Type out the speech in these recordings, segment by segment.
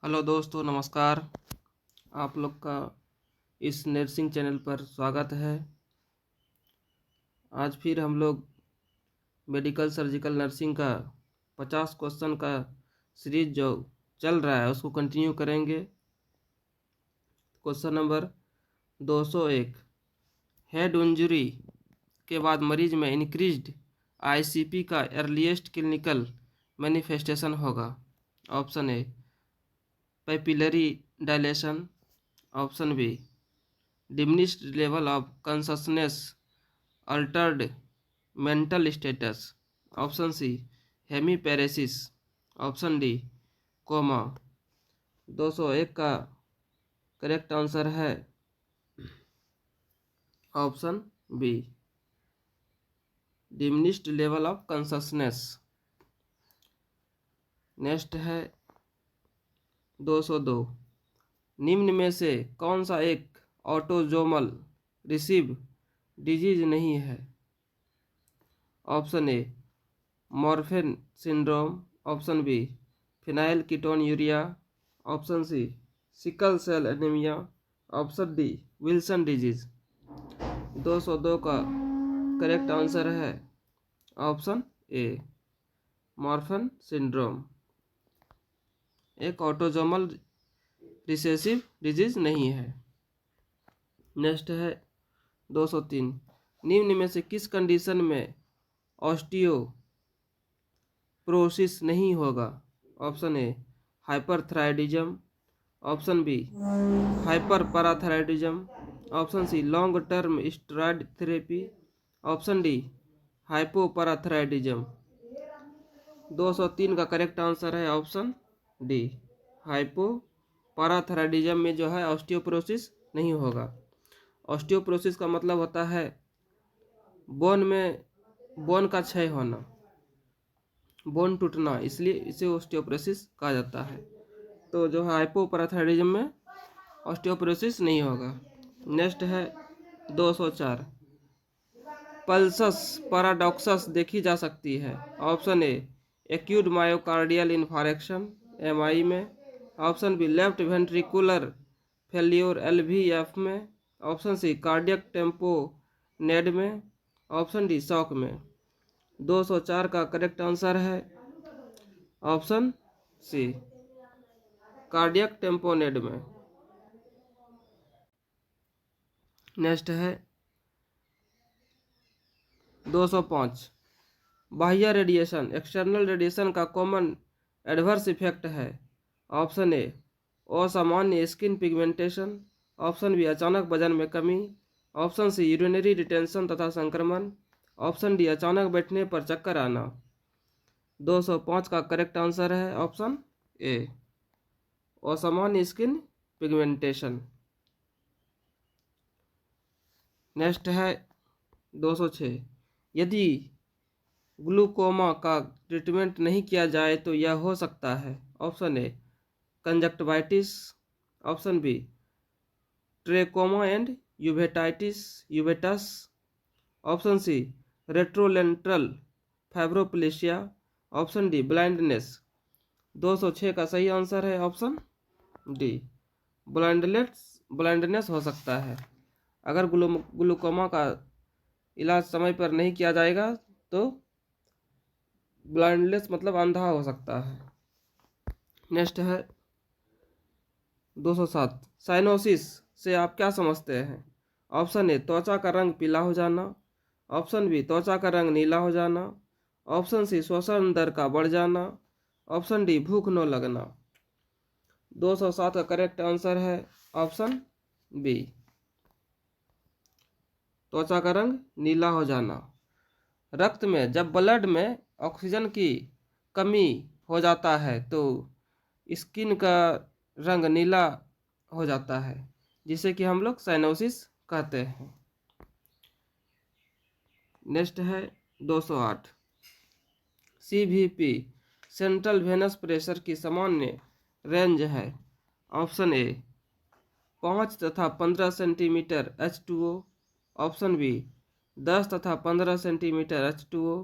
Hello दोस्तों, नमस्कार। आप लोग का इस नर्सिंग चैनल पर स्वागत है। आज फिर हम लोग मेडिकल सर्जिकल नर्सिंग का 50 क्वेश्चन का सीरीज जो चल रहा है उसको कंटिन्यू करेंगे। क्वेश्चन नंबर 201, हेड इंजरी के बाद मरीज में इंक्रीज्ड आईसीपी का अर्लीस्ट क्लिनिकल मैनिफेस्टेशन होगा। Option A papillary dilation, option B diminished level of consciousness, altered mental status, option C hemiparesis, option D coma. 201 का करेक्ट आंसर है option B diminished level of consciousness. Next है 202, निम्न में से कौन सा एक ऑटोजोमल रिसीव डिजीज नहीं है। Option A Marfan syndrome, option B phenylketonuria, option C sickle cell anaemia, option D Wilson disease. 202 का करेक्ट आंसर है ऑप्शन ए मॉर्फेन सिंड्रोम एक ऑटोजोमल रिसेसिव डिजीज नहीं है। नेक्स्ट है 203, निम्न में से किस कंडीशन में ऑस्टियोप्रोसिस नहीं होगा। Option A hyperthyroidism, option B hyperparathyroidism, option C long term steroid therapy, option D hypoparathyroidism. 203 का करेक्ट आंसर है ऑप्शन डी हाइपोपैराथायराइडिज्म में जो है ऑस्टियोप्रोसिस नहीं होगा। ऑस्टियोप्रोसिस का मतलब होता है बोन का क्षय होना, बोन टूटना, इसलिए इसे ऑस्टियोप्रोसिस कहा जाता है। तो जो है हाइपोपैराथायराइडिज्म में ऑस्टियोप्रोसिस नहीं होगा। नेक्स्ट है 204, पल्सस पैराडॉक्सस देखी जा सकती है। Option A acute myocardial infarction MI में, option B left ventricular failure LVF में, option C cardiac tamponade में, ऑप्शन डी शॉक में। 204 का करेक्ट आंसर है ऑप्शन सी कार्डियक टेम्पोनेड में। नेक्स्ट है 205, बाह्य रेडिएशन एक्सटर्नल रेडिएशन का कॉमन एडवर्स इफेक्ट है। ऑप्शन ए असामान्य स्किन पिगमेंटेशन, ऑप्शन बी अचानक वजन में कमी, ऑप्शन सी यूरिनरी रिटेंशन तथा संक्रमण, ऑप्शन डी अचानक बैठने पर चक्कर आना। 205 का करेक्ट आंसर है ऑप्शन ए असामान्य स्किन पिगमेंटेशन। नेक्स्ट है 206, यदि ग्लूकोमा का ट्रीटमेंट नहीं किया जाए तो यह हो सकता है। Option A conjunctivitis, option B trachoma and uveitis, option C retrolental fibroplasia, option D blindness. 206 का सही आंसर है ऑप्शन डी ब्लाइंडनेस हो सकता है। अगर ग्लूकोमा का इलाज समय पर नहीं किया जाएगा तो ब्लाइंडनेस मतलब अंधा हो सकता है। नेक्स्ट है 207, साइनोसिस से आप क्या समझते हैं। ऑप्शन ए त्वचा का रंग पीला हो जाना, ऑप्शन बी त्वचा का रंग नीला हो जाना, ऑप्शन सी श्वसन दर का बढ़ जाना, ऑप्शन डी भूख न लगना। 207 का करेक्ट आंसर है ऑप्शन बी त्वचा का रंग नीला हो जाना। रक्त में जब ब्लड में ऑक्सीजन की कमी हो जाता है तो स्किन का रंग नीला हो जाता है, जिसे कि हम लोग साइनोसिस कहते हैं। नेक्स्ट है 208, सीवीपी सेंट्रल वेनस प्रेशर की सामान्य रेंज है। ऑप्शन ए 5 तथा 15 सेंटीमीटर H2O, ऑप्शन बी 10 तथा 15 सेंटीमीटर H2O,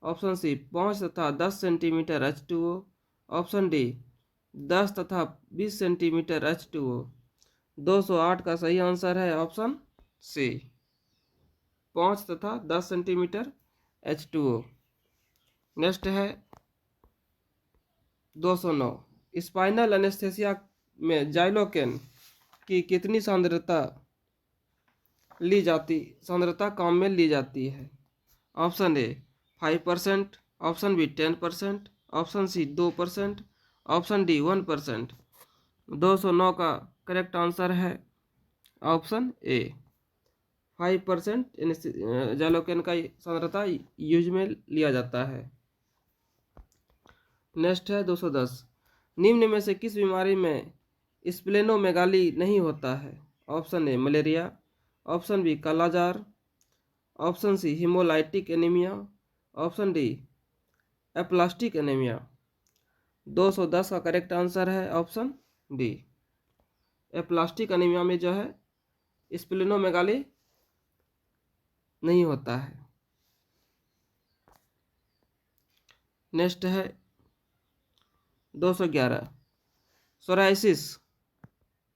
ऑप्शन सी 5 तथा 10 सेंटीमीटर H2O, ऑप्शन डी 10 तथा 20 सेंटीमीटर H2O। 208 का सही आंसर है ऑप्शन सी, 5 तथा 10 सेंटीमीटर H2O। नेक्स्ट है 209, स्पाइनल एनेस्थेसिया में जाइलोकेन की कितनी सांद्रता काम में ली जाती है? Option A 5%, option B 10%, option C 2%, option D 1%। 209 का करेक्ट आंसर है ऑप्शन ए, 5% जाइलोकेन का सांद्रता यूज में लिया जाता है। नेक्स्ट है 210, निम्न में से किस बीमारी में स्प्लेनोमेगाली नहीं होता है? Option A malaria, option B kala azar, option C haemolytic anaemia, option D aplastic anaemia. 210 का करेक्ट आंसर है ऑप्शन डी, एप्लास्टिक एनीमिया में जो है स्प्लेनोमेगाली नहीं होता है। नेक्स्ट है 211, सोराइसिस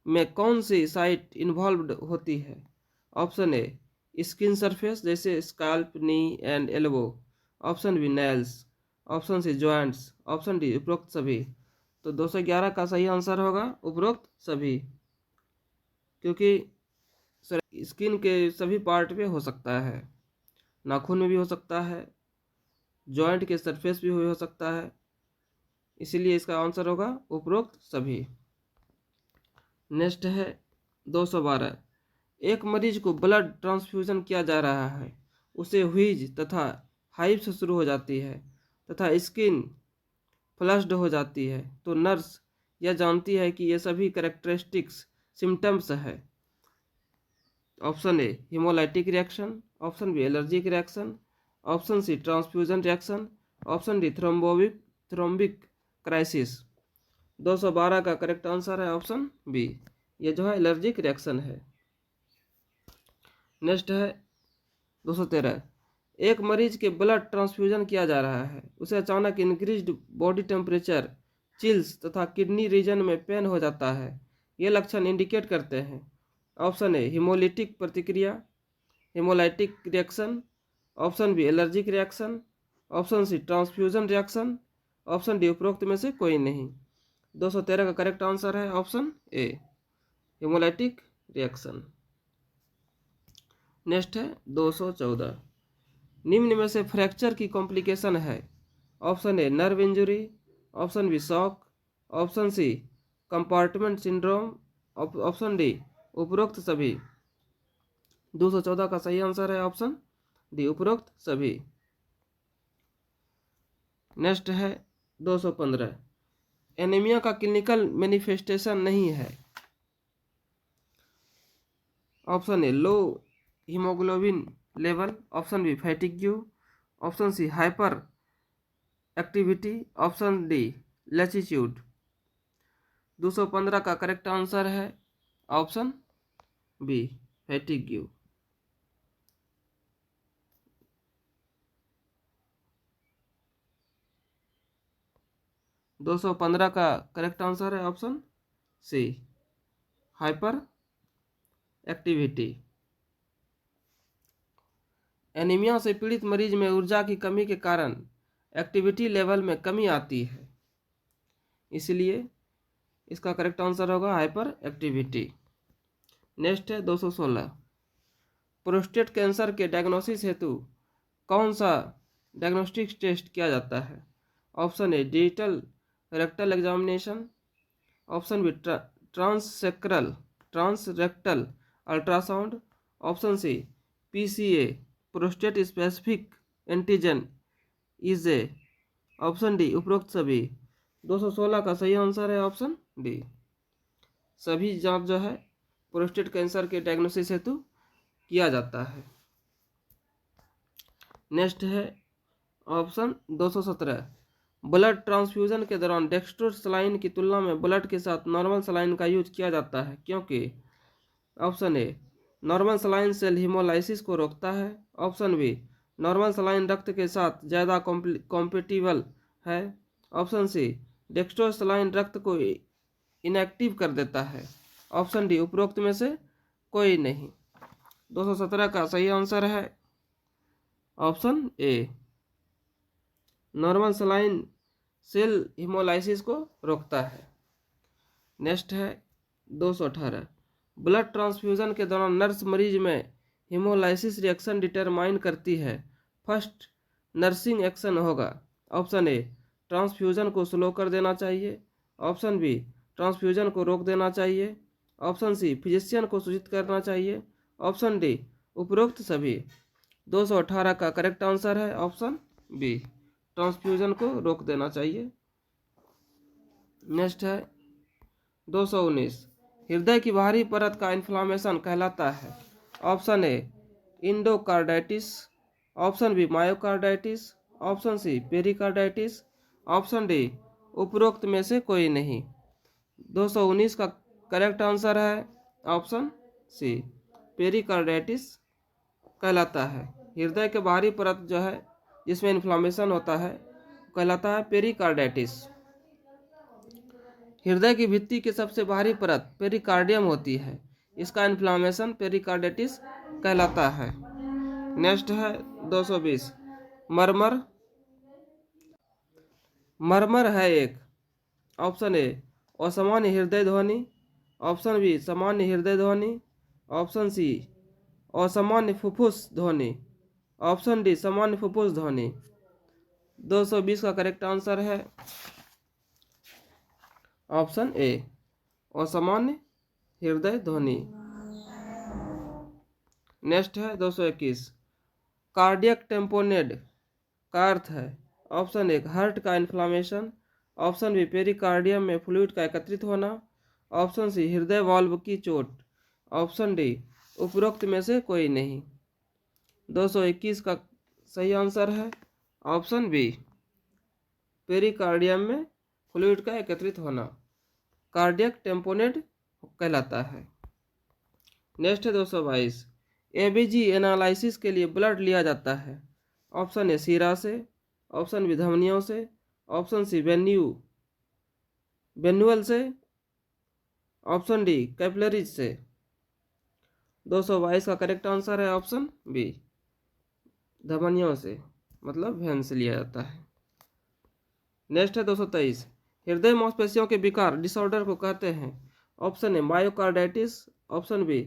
में कौन सी साइट इन्वॉल्व्ड होती है? ऑप्शन ए स्किन सरफेस जैसे scalp, knee and elbow, option B nails, option C joints, option D उपरोक्त सभी। तो 211 का सही आंसर होगा उपरोक्त सभी, क्योंकि स्किन के सभी पार्ट पे हो सकता है, नाखून में भी हो सकता है, जॉइंट के सरफेस भी हो सकता है, इसीलिए इसका आंसर होगा उपरोक्त सभी। नेक्स्ट है 212, एक मरीज को ब्लड ट्रांसफ्यूजन किया जा रहा है, उसे व्हीज तथा हाइव्स शुरू हो जाती है तथा स्किन फ्लश्ड हो जाती है, तो नर्स यह जानती है कि ये सभी कैरेक्टरिस्टिक्स सिम्टम्स है। Option A haemolytic reaction, option B allergic reaction, option C transfusion reaction, option D thrombic crisis. 212 का करेक्ट आंसर है ऑप्शन बी, ये जो है एलर्जिक रिएक्शन है। नेक्स्ट है 213, एक मरीज के ब्लड ट्रांसफ्यूजन किया जा रहा है, उसे अचानक इंक्रीज्ड बॉडी टेम्परेचर, चिल्स तथा किडनी रीजन में पेन हो जाता है, ये लक्षण इंडिकेट करते हैं। ऑप्शन ए हीमोलिटिक प्रतिक्रिया, haemolytic reaction, option B allergic reaction, option C transfusion reaction, option D उपरोक्त में से कोई नहीं। 213 का करेक्ट आंसर है option A, haemolytic reaction. Next है 214, निम्न में से फ्रैक्चर की कॉम्प्लिकेशन है? Option A nerve injury, option B shock, option C compartment syndrome, option D उपरोक्त सभी। 214 का सही आंसर है ऑप्शन डी, उपरोक्त सभी। नेक्स्ट है 215, एनीमिया का क्लिनिकल मैनिफेस्टेशन नहीं है? Option A low haemoglobin level, option B fatigue, option C hyperactivity, option D latitude. 215 का करेक्ट आंसर है ऑप्शन बी फैटिग्यू। दो 215 का करेक्ट आंसर है option C hyperactivity. Anaemia से पीड़ित मरीज में ऊर्जा की कमी के कारण एक्टिविटी लेवल में कमी आती है, इसलिए इसका करेक्ट आंसर होगा हाइपर एक्टिविटी। नेक्स्ट है 216, प्रोस्टेट कैंसर के डायग्नोसिस हेतु कौन सा डायग्नोस्टिक टेस्ट किया जाता है? Option A digital rectal examination, option B transrectal ultrasound, option C PCA prostate specific antigen इजे, ऑप्शन डी उपरोक्त सभी। 216 का सही आंसर है ऑप्शन डी, सभी जांच जो है प्रोस्टेट कैंसर के डायग्नोसिस हेतु किया जाता है। नेक्स्ट है ऑप्शन 217, ब्लड ट्रांसफ्यूजन के दौरान डेक्स्ट्रोज सलाइन की तुलना में ब्लड के साथ नॉर्मल सलाइन का यूज किया जाता है क्योंकि? Option A normal saline cell haemolysis को रोकता है, ऑप्शन बी नॉर्मल सलाइन रक्त के साथ ज़्यादा कॉम्पेटिबल है, ऑप्शन सी डेक्स्ट्रोसलाइन रक्त को इनएक्टिव कर देता है। ऑप्शन डी उपरोक्त में से कोई नहीं। 217 का सही आंसर है option A, normal saline cell haemolysis को रोकता है। नेक्स्ट है 218, ब्लड ट्रांसफ्यूजन के दौरान नर्स मरीज में हिमोलाइसिस रिएक्शन डिटरमाइन करती है। फर्स्ट नर्सिंग एक्शन होगा। ऑप्शन ए, ट्रांसफ्यूजन को स्लो कर देना चाहिए। ऑप्शन बी, ट्रांसफ्यूजन को रोक देना चाहिए। ऑप्शन सी, फिजिशियन को सूचित करना चाहिए। ऑप्शन डी, उपरोक्त सभी। 218 का करेक्ट आंसर है ऑप्शन बी, ट्रांसफ्यूजन को रोक देना चाहिए। नेक्स्ट है 219, हृदय की बाहरी परत का इन्फ्लामेशन कहलाता है। Option A, endocarditis. Option B, myocarditis. Option C, pericarditis. Option D, उपरोक्त में से कोई नहीं। 219 का करेक्ट आंसर है ऑप्शन सी, पेरिकार्डाइटिस कहलाता है। हृदय के बाहरी परत जो है जिसमें इन्फ्लामेशन होता है कहलाता है पेरिकार्डाइटिस। हृदय की भित्ति की सबसे बाहरी परत पेरिकार्डियम होती है, इसका इन्फ्लामेशन पेरिकार्डाइटिस कहलाता है। नेक्स्ट है 220, मरमर। मरमर है एक। ऑप्शन ए, असामान्य हृदय ध्वनि। ऑप्शन बी, सामान्य हृदय ध्वनि। ऑप्शन सी, असामान्य फुफ्फुस ध्वनि। ऑप्शन डी, सामान्य फुफ्फुस ध्वनि। 220 का करेक्ट आंसर है ऑप्शन ए, असामान्य हृदय ध्वनि। नेक्स्ट है 221, कार्डियक टेम्पोनेड का अर्थ है। ऑप्शन ए, हार्ट का इन्फ्लामेशन। ऑप्शन बी, पेरिकार्डियम में फ्लूइड का एकत्रित होना। ऑप्शन सी, हृदय वाल्व की चोट। ऑप्शन डी, उपरोक्त में से कोई नहीं। 221 का सही आंसर है ऑप्शन बी, पेरिकार्डियम में फ्लूइड का एकत्रित होना कार्डियक टेम्पोनेड कहलाता है। नेक्स्ट है 222, एबीजी एनालिसिस के लिए ब्लड लिया जाता है। ऑप्शन ए, सीरा से। ऑप्शन बी, धमनियों से। ऑप्शन सी, वेन्युअल से। ऑप्शन डी, कैपिलरीज से। 222 का करेक्ट आंसर है ऑप्शन बी, धमनियों से, मतलब वेन से लिया जाता है। नेक्स्ट है 223, हृदय मांसपेशियों के विकार डिसऑर्डर को कहते हैं। Option A, myocarditis. Option B,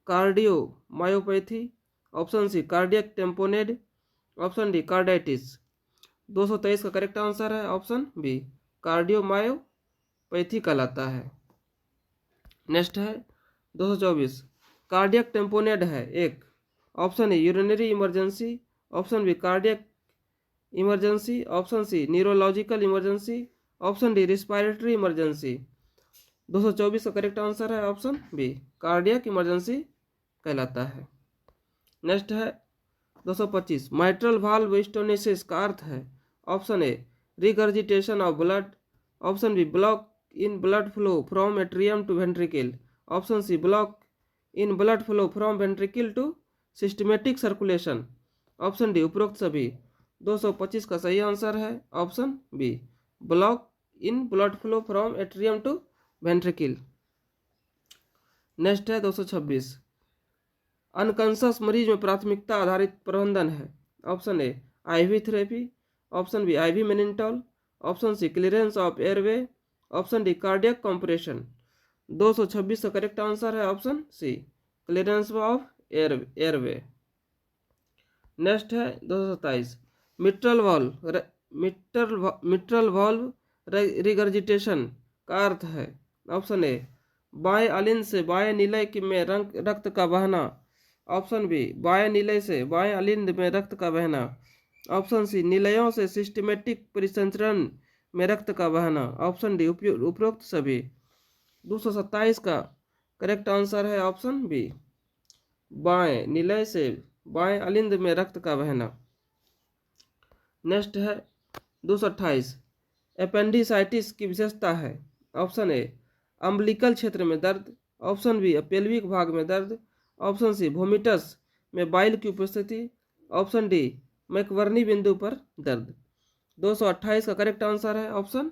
cardiomyopathy. Option C, cardiac tamponade. Option D, carditis. 223 का करेक्ट आंसर है ऑप्शन बी, कार्डियो मायोपैथी कहलाता है। नेक्स्ट है 224, कार्डियक टेम्पोनेड है एक। Option A, urinary emergency. Option B, cardiac emergency. Option C, neurological emergency. Option D, respiratory emergency. 224 का correct answer है option B, cardiac emergency कहलाता है। नेक्स्ट है 225, माइट्रल वाल्व स्टोनिसिस का अर्थ है। Option A, regurgitation of blood. Option B, block in blood flow from atrium to ventricle. Option C, block in blood flow from ventricle to systematic circulation. Option D, उपरोक्त सभी। 225 का सही answer है option B, block in blood flow from atrium to ventricle. Next है 226, unconscious मरीज में प्राथमिकता आधारित प्रबंधन है। Option A, IV therapy. Option B, IV mannitol. Option C, clearance of airway. Option D, cardiac compression. 226 का करेक्ट आंसर है option C, clearance of airway. Next है 227, मिट्रल वाल्व रिगर्जिटेशन का अर्थ है। ऑप्शन ए, बाएं अलिंद से बाएं निलय में रक्त का बहना। ऑप्शन बी, बाएं निलय से बाएं अलिंद में रक्त का बहना। ऑप्शन सी, निलयों से सिस्टमेटिक परिसंचरण में रक्त का बहना। ऑप्शन डी, उपरोक्त सभी। 227 का करेक्ट आंसर है ऑप्शन बी, बाएं निलय से बाएं अलिंद में रक्त का बहना। नेक्स्ट है 228, एपेंडिसाइटिस की विशेषता है। ऑप्शन ए, अम्बिलिकल क्षेत्र में दर्द। ऑप्शन बी, पेल्विक भाग में दर्द। ऑप्शन सी, वोमिटस में बाइल की उपस्थिति। ऑप्शन डी, मैकवर्नी बिंदु पर दर्द। 228 का करेक्ट आंसर है ऑप्शन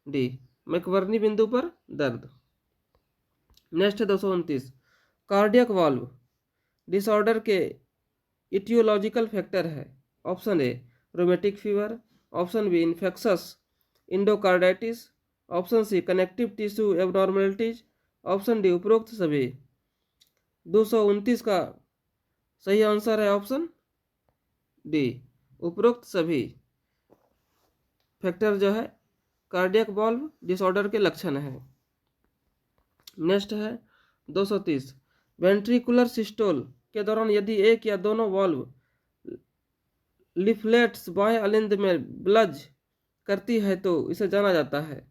डी, मैकबर्नी बिंदु पर दर्द। नेक्स्ट है 229, कार्डियक वाल्व डिसऑर्डर के इटियोलॉजिकल फैक्टर है। Option A rheumatic fever, option B infectious endocarditis, option C connective tissue abnormalities, option D उपरोक्त सभी। 229 का सही आंसर है ऑप्शन डी, उपरोक्त सभी फैक्टर जो है कार्डियक वाल्व डिसऑर्डर के लक्षण है। नेक्स्ट है 230, वेंट्रिकुलर सिस्टोल के दौरान यदि एक या दोनों वाल्व लिफलेट्स बाएं अलिंद में ब्लज करती है तो इसे जाना जाता है।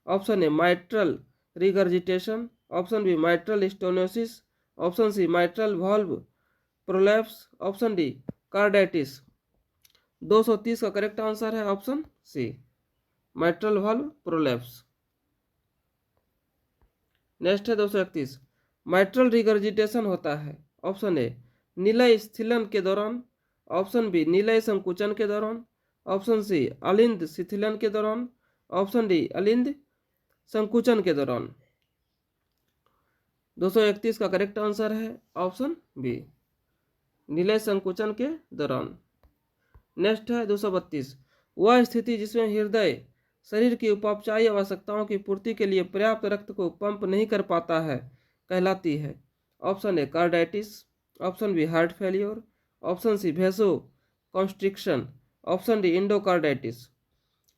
Option A mitral regurgitation, option B mitral stenosis, option C mitral valve prolapse, option D carditis. 230 का करेक्ट आंसर है option C, mitral valve prolapse. Next है 231, माइट्रल रिगर्जिटेशन होता है। ऑप्शन ए निलय स्थिलन के दौरान, ऑप्शन बी निलय संकुचन के दौरान, ऑप्शन सी अलिंद शिथिलन के दौरान, ऑप्शन डी अलिंद संकुचन के दौरान। 231 का करेक्ट आंसर है ऑप्शन बी, निलय संकुचन के दौरान। नेक्स्ट है 232, वह स्थिति जिसमें हृदय शरीर की उपापचयी आवश्यकताओं की पूर्ति के लिए पर्याप्त रक्त को पंप नहीं कर पाता है कहलाती है। Option A carditis, option B heart failure, option C vaso constriction, option D endocarditis.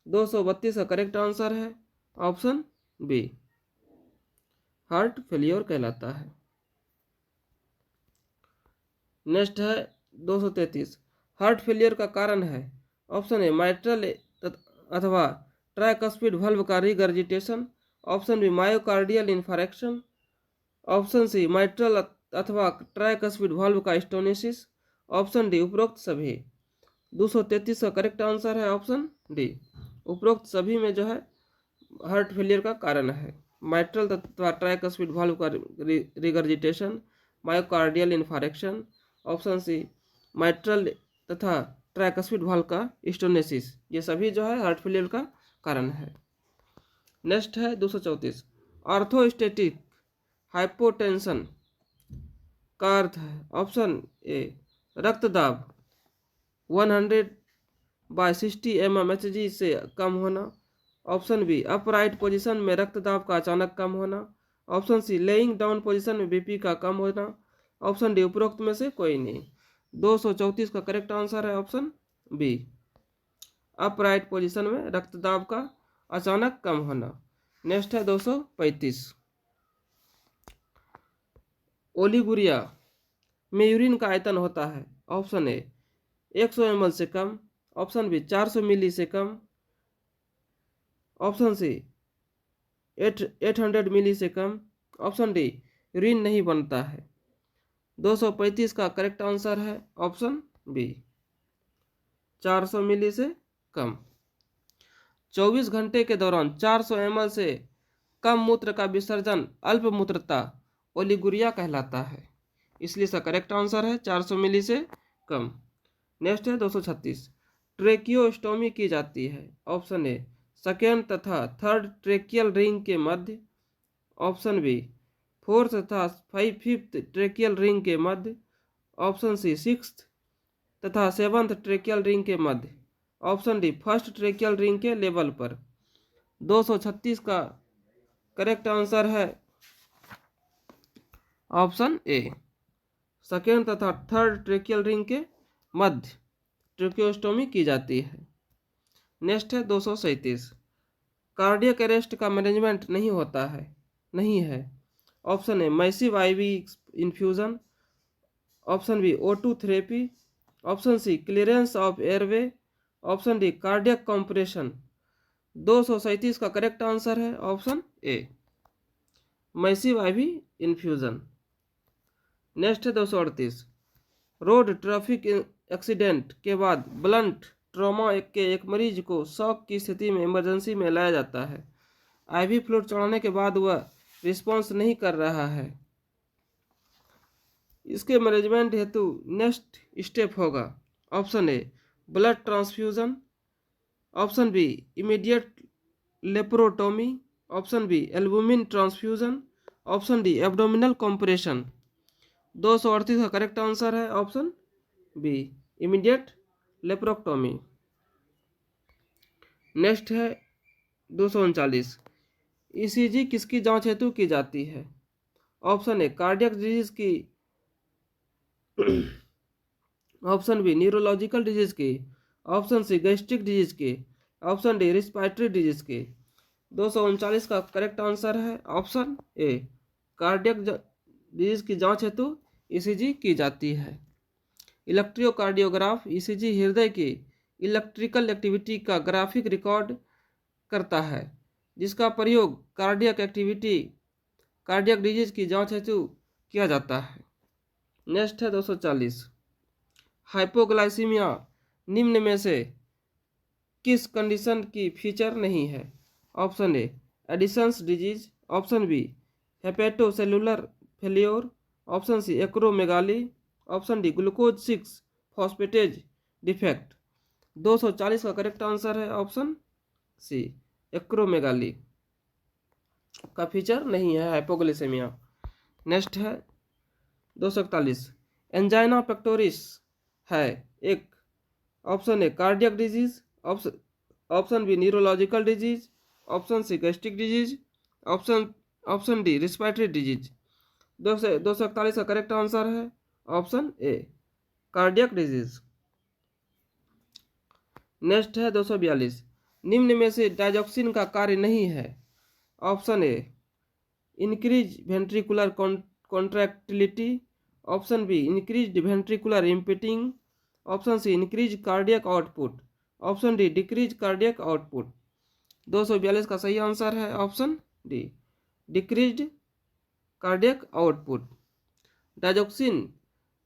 232 का करेक्ट आंसर है ऑप्शन बी, हार्ट फेलियर कहलाता है। नेक्स्ट है 233, हार्ट फेलियर का कारण है। ऑप्शन ए माइट्रल अथवा ट्राइकस्पिड वाल्व का regurgitation, option B myocardial infarction, option C mitral अथवा ट्राइकस्पिड वाल्व का स्टोनिसिस, ऑप्शन डी उपरोक्त सभी। 233 का करेक्ट आंसर है ऑप्शन डी, उपरोक्त सभी में जो है हार्ट फेलियर का कारण है। माइट्रल तथा ट्राइकस्पिड वाल्व का regurgitation, myocardial infarction, option C mitral तथा ट्राइकस्पिड वाल्व का स्टोनेसिस, ये सभी जो है हार्ट फेलियर का कारण है। नेक्स्ट है 234, ऑर्थोस्टेटिक हाइपोटेंशन का अर्थ है। ऑप्शन ए रक्तदाब 100/60 mmHg से कम होना, ऑप्शन बी अपराइट पोजीशन में रक्तदाब का अचानक कम होना, option C laying down position में बीपी का कम होना, ऑप्शन डी उपरोक्त में से कोई नहीं। 234 का करेक्ट आंसर है ऑप्शन बी, अपराइट पोजीशन में रक्तदाब का अचानक कम होना। नेक्स्ट है 235, ओलिगुरिया में यूरिन का आयतन होता है। ऑप्शन ए 100 ml से कम, ऑप्शन बी 400 मिली से कम, ऑप्शन सी 800 मिली से कम, ऑप्शन डी यूरिन नहीं बनता है। 235 का करेक्ट आंसर है ऑप्शन बी, 400 मिली से कम। 24 घंटे के दौरान 400 ml से कम मूत्र का विसर्जन अल्पमूत्रता ओलिगुरिया कहलाता है, इसलिए इसका करेक्ट आंसर है 400 मिली से कम। नेक्स्ट है 236, ट्रेकियोस्टोमी की जाती है। ऑप्शन ए सेकेंड तथा थर्ड ट्रेकियल रिंग के मध्य, ऑप्शन बी फोर्थ तथा फिफ्थ ट्रेकियल रिंग के मध्य, ऑप्शन सी सिक्स्थ तथा सेवंथ ट्रेकियल रिंग के मध्य, option D first tracheal ring के लेवल पर। 236 का करेक्ट आंसर है ऑप्शन ए, सेकेंड तथा थर्ड ट्रेकियल रिंग के मध्य ट्रेकियोस्टोमी की जाती है। नेक्स्ट है 237, कार्डियक अरेस्ट का मैनेजमेंट नहीं है। Option A massive IV infusion, option B O2 therapy, option C clearance of airway, option D cardiac compression. 237 का करेक्ट आंसर है option A, massive IV infusion. Next है 238, रोड ट्रैफिक एक्सीडेंट के बाद blunt trauma के एक मरीज को shock की स्थिति में इमरजेंसी में लाया जाता है। आईवी फ्लूइड चढ़ाने के बाद वह रिस्पॉन्स नहीं कर रहा है, इसके मैनेजमेंट हेतु नेक्स्ट स्टेप होगा। Option A blood transfusion, option B immediate laparotomy, option B albumin transfusion, option D abdominal compression. 238 का करेक्ट आंसर है option B immediate laparotomy. Next है 239, ईसीजी किसकी जांच हेतु की जाती है? ऑप्शन ए कार्डियक डिजीज की, ऑप्शन बी न्यूरोलॉजिकल डिजीज की, ऑप्शन सी गैस्ट्रिक डिजीज की, ऑप्शन डी रिस्पायरेटरी डिजीज की। 239 का करेक्ट आंसर है ऑप्शन ए कार्डियक डिजीज की जांच हेतु ईसीजी की जाती है। इलेक्ट्रोकार्डियोग्राफ ईसीजी हृदय की इलेक्ट्रिकल एक्टिविटी का ग्राफिक रिकॉर्ड करता है, जिसका प्रयोग कार्डियक एक्टिविटी कार्डियक डिजीज की जांच हेतु किया जाता है। नेक्स्ट है 240, हाइपोग्लाइसीमिया निम्न में से किस कंडीशन की फीचर नहीं है? Option A Addison's disease, option B hepatocellular failure, option C acromegaly, option D glucose 6 phosphatase defect. 240 का करेक्ट आंसर है ऑप्शन सी एक्रोमेगाली का फीचर नहीं है हाइपोग्लाइसेमिया। नेक्स्ट है 241, एंजाइना पेक्टोरिस है एक, option A cardiac disease, option B neurological disease, option C gastric disease, option D respiratory disease. 241 का correct answer है option A cardiac disease. Next है 242, निम्न में से डायजॉक्सिन का कार्य नहीं है? Option A increase ventricular contractility, option B increase ventricular impeding, option C increase cardiac output, option D decrease cardiac output. 242 का सही आंसर है option D decrease cardiac output. Digoxin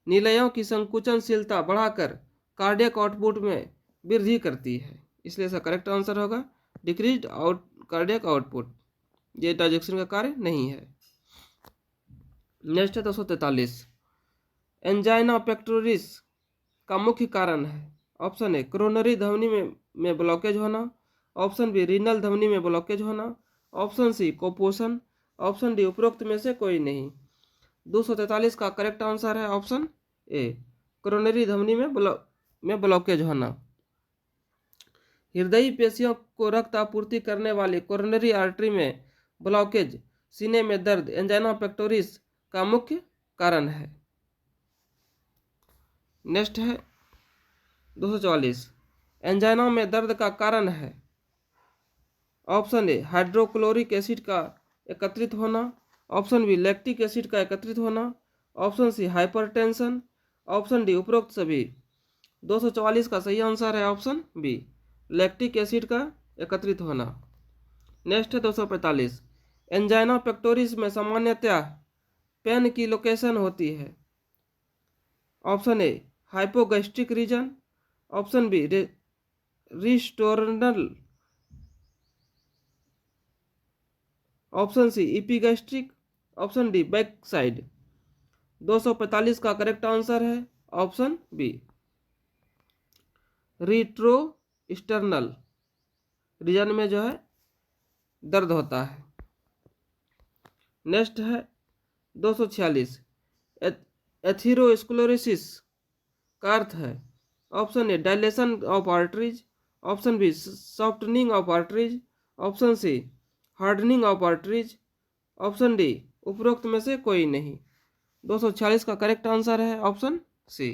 नीलयों की संकुचनशीलता बढ़ाकर कार्डियक आउटपुट में वृद्धि करती है, इसलिए इसका करेक्ट आंसर होगा डिक्रीज कार्डियक आउटपुट। ये डायजॉक्सिन का कार्य नहीं है। नेक्स्ट है 243, एंजाइना पेक्टोरिस का मुख्य कारण है? ऑप्शन ए कोरोनरी धमनी में ब्लॉकेज होना, ऑप्शन बी रीनल धमनी में ब्लॉकेज होना, ऑप्शन सी कुपोषण, ऑप्शन डी उपरोक्त में से कोई नहीं। 243 का करेक्ट आंसर है ऑप्शन ए कोरोनरी धमनी में ब्लॉकेज होना। हृदयी पेशियों को रक्त आपूर्ति करने वाली कोरोनरी आर्टरी में ब्लॉकेज सीने में दर्द एंजाइना पेक्टोरिस का मुख्य कारण है। नेक्स्ट है 244, एंजाइना में दर्द का कारण है? ऑप्शन ए हाइड्रोक्लोरिक एसिड का एकत्रित होना, ऑप्शन बी लैक्टिक एसिड का एकत्रित होना, option C hypertension, option D उपरोक्त सभी। 244 का सही आंसर है ऑप्शन बी लैक्टिक एसिड का एकत्रित होना। नेक्स्ट है 245, एंजाइना पेक्टोरिस में सामान्यतया पेन की लोकेशन होती है? Option A hypogastric region, option B retrosternal, option C epigastric, option D back side. 245 का करेक्ट आंसर है option B retro external region में जो है दर्द होता है। नेक्स्ट है 246, एथेरोस्क्लेरोसिस का अर्थ है? Option A dilation of arteries, option B softening of arteries, option C hardening of arteries, option D उपरोक्त में से कोई नहीं। 246 का करेक्ट आंसर है option C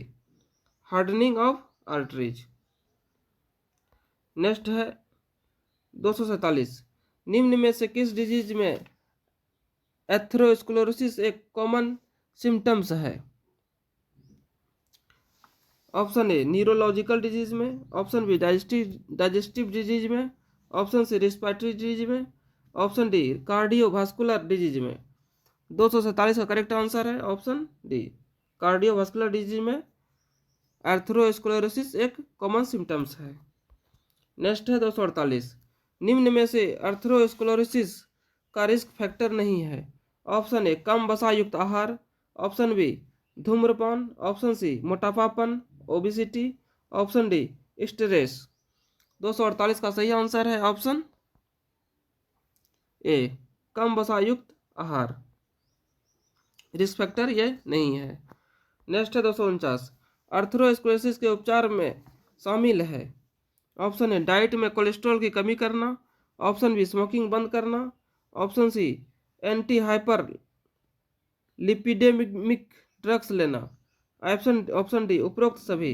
hardening of arteries. Next है 247, निम्न में से किस डिजीज में एथेरोस्क्लेरोसिस एक कॉमन सिम्टम्स है? ऑप्शन ए न्यूरोलॉजिकल डिजीज में, ऑप्शन बी डाइजेस्टिव डिजीज में, ऑप्शन सी रिस्पायरेटरी डिजीज में, ऑप्शन डी कार्डियोवास्कुलर डिजीज में। 247 का करेक्ट आंसर है ऑप्शन डी कार्डियोवास्कुलर डिजीज में एथेरोस्क्लेरोसिस एक कॉमन सिम्टम्स है। नेक्स्ट है 248, निम्न में से एथेरोस्क्लेरोसिस का रिस्क फैक्टर नहीं है? ऑप्शन ए कम वसा युक्त आहार, ऑप्शन बी धूम्रपान, ऑप्शन सी मोटापापन ओबिसिटी, ऑप्शन डी स्ट्रेस। 248 का सही आंसर है ऑप्शन ए कम वसायुक्त आहार, रिस्क फैक्टर ये नहीं है। नेक्स्ट है 249, अर्थरोस्क्लेरोसिस के उपचार में शामिल है। ऑप्शन ए डाइट में कोलेस्ट्रॉल की कमी करना, ऑप्शन बी स्मोकिंग बंद करना, option C antihyperlipidemic drugs लेना, ऑप्शन डी उपरोक्त सभी।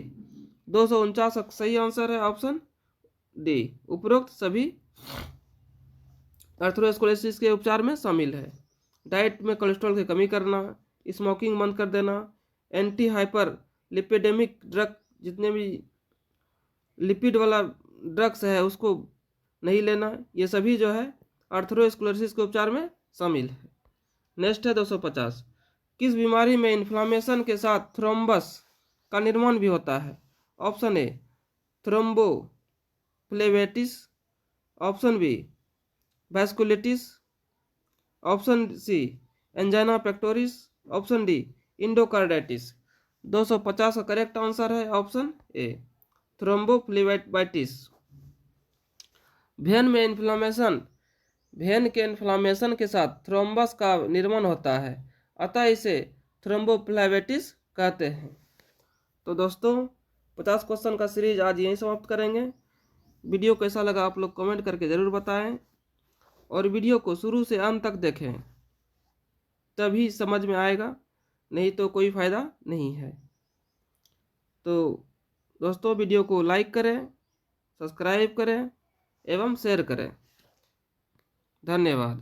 249 सही आंसर है ऑप्शन डी, उपरोक्त सभी अर्थरोस्क्लेरोसिस के उपचार में शामिल है। डाइट में कोलेस्ट्रॉल की कमी करना, स्मोकिंग बंद कर देना, एंटी हाइपर लिपिडेमिक ड्रग, जितने भी लिपिड वाला ड्रग्स है उसको नहीं लेना, ये सभी जो है अर्थरोस्क्लेरोसिस के उपचार में शामिल है। नेक्स्ट है 250, किस बीमारी में इन्फ्लामेशन के साथ थ्रोम्बस का निर्माण भी होता है। Option A thrombophlebitis, option B vasculitis, option C angina pectoris, option D endocarditis. 250 का करेक्ट आंसर है ऑप्शन ए थ्रोम्बोफ्लेबिटिस। वेन के इन्फ्लामेशन के साथ थ्रोम्बस का निर्माण होता है, अतः इसे थ्रोम्बोफ्लेबिटिस कहते हैं। तो दोस्तों 50 क्वेश्चन का सीरीज आज यहीं समाप्त करेंगे। वीडियो कैसा लगा आप लोग कमेंट करके ज़रूर बताएं और वीडियो को शुरू से अंत तक देखें, तभी समझ में आएगा, नहीं तो कोई फ़ायदा नहीं है। तो दोस्तों वीडियो को लाइक करें, सब्सक्राइब करें एवं शेयर करें। धन्यवाद।